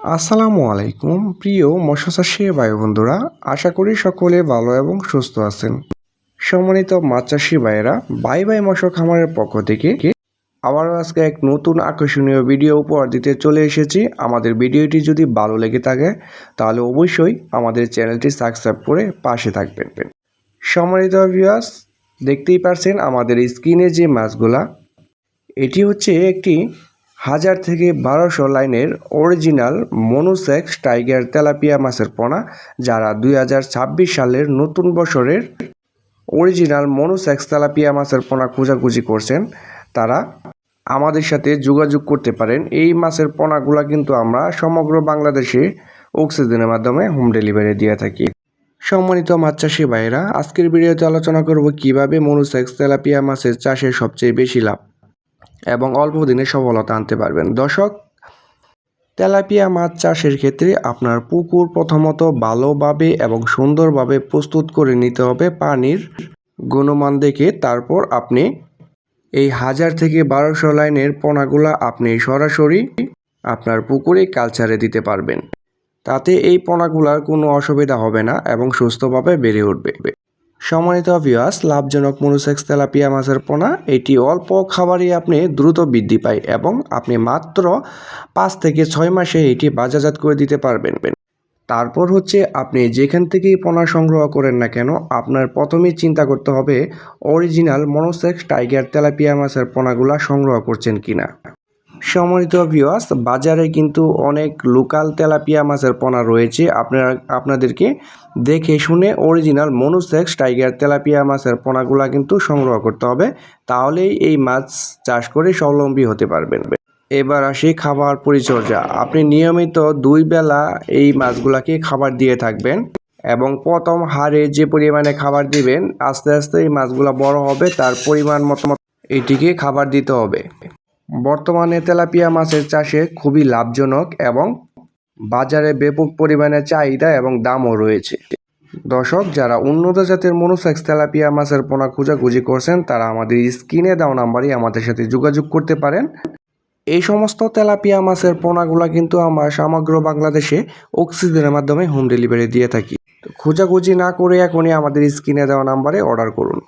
আসসালামু আলাইকুম প্রিয় মৎস্যচাষী ভাই বন্ধুরা, আশা করি সকলে ভালো এবং সুস্থ আছেন। সম্মানিত মাছ চাষী ভাইয়েরা, বাই বাই মৎস্য খামারের পক্ষ থেকে আবারও আজকে এক নতুন আকর্ষণীয় ভিডিও উপহার দিতে চলে এসেছি। আমাদের ভিডিওটি যদি ভালো লেগে থাকে তাহলে অবশ্যই আমাদের চ্যানেলটি সাবস্ক্রাইব করে পাশে থাকবেন। সম্মানিত ভিউয়ার্স, দেখতেই পারছেন আমাদের স্ক্রিনে যে মাছগুলা, এটি হচ্ছে একটি 1000 থেকে 1200 লাইনের অরিজিনাল মনোসেক্স টাইগার তেলাপিয়া মাছের পোনা। যারা 2026 সালের নতুন বছরের অরিজিনাল মনোসেক্স তেলাপিয়া মাছের পোনা খোঁজাখুঁজি করছেন, তারা আমাদের সাথে যোগাযোগ করতে পারেন। এই মাছের পোনাগুলা কিন্তু আমরা সমগ্র বাংলাদেশে অক্সিজেনের মাধ্যমে হোম ডেলিভারি দিয়ে থাকি। সম্মানিত মাছ চাষি ভাইয়েরা, আজকের ভিডিওতে আলোচনা করব কিভাবে মনোসেক্স তেলাপিয়া মাছের চাষে সবচেয়ে বেশি লাভ এবং অল্প দিনে সফলতা আনতে পারবেন। দর্শক, তেলাপিয়া মাছ চাষের ক্ষেত্রে আপনার পুকুর প্রথমত ভালোভাবে এবং সুন্দরভাবে প্রস্তুত করে নিতে হবে। পানির গুণমান দেখে তারপর আপনি এই 1000 থেকে 1200 লাইনের পোনাগুলা আপনি সরাসরি আপনার পুকুরে কালচারে দিতে পারবেন। তাতে এই পোনাগুলার কোনো অসুবিধা হবে না এবং সুস্থভাবে বেড়ে উঠবে। সম্মানিত ভিউয়ার্স, লাভজনক মনোসেক্স তেলাপিয়া মাছের পোনা, এটি অল্প খাবারই আপনি দ্রুত বৃদ্ধি পায় এবং আপনি মাত্র 5 থেকে 6 মাসে এটি বাজারজাত করে দিতে পারবেন। তারপর হচ্ছে আপনি যেখান থেকেই পোনা সংগ্রহ করেন না কেন, আপনার প্রথমেই চিন্তা করতে হবে অরিজিনাল মনোসেক্স টাইগার তেলাপিয়া মাছের পোনাগুলা সংগ্রহ করছেন কিনা। সম্মানিত ভিউয়ার্স, বাজারে কিন্তু অনেক লোকাল তেলাপিয়া মাছের পোনা রয়েছে। আপনাদেরকে দেখে শুনে অরিজিনাল মনোসেক্স টাইগার তেলাপিয়া মাছের পোনাগুলা কিন্তু সংগ্রহ করতে হবে, তাহলেই এই মাছ চাষ করে স্বাবলম্বী হতে পারবেন। এবার আসি খাবার পরিচর্যা। আপনি নিয়মিত 2 বেলা এই মাছগুলাকে খাবার দিয়ে থাকবেন এবং প্রথম হারে যে পরিমাণে খাবার দিবেন, আস্তে আস্তে এই মাছগুলা বড় হবে, তার পরিমাণ মতো এটিকে খাবার দিতে হবে। বর্তমানে তেলাপিয়া মাছের চাষে খুবই লাভজনক এবং বাজারে ব্যাপক পরিমাণে চাহিদা এবং দামও রয়েছে। দর্শক, যারা উন্নত জাতের মনোসেক্স তেলাপিয়া মাছের পোনা খোঁজাখুঁজি করছেন, তারা আমাদের স্ক্রিনে দেওয়া নাম্বারে আমাদের সাথে যোগাযোগ করতে পারেন। এই সমস্ত তেলাপিয়া মাছের পোনাগুলা কিন্তু আমরা সমগ্র বাংলাদেশে অক্সিজেনের মাধ্যমে হোম ডেলিভারি দিয়ে থাকি। খোঁজাখুঁজি না করে এখনই আমাদের স্ক্রিনে দেওয়া নাম্বারে অর্ডার করুন।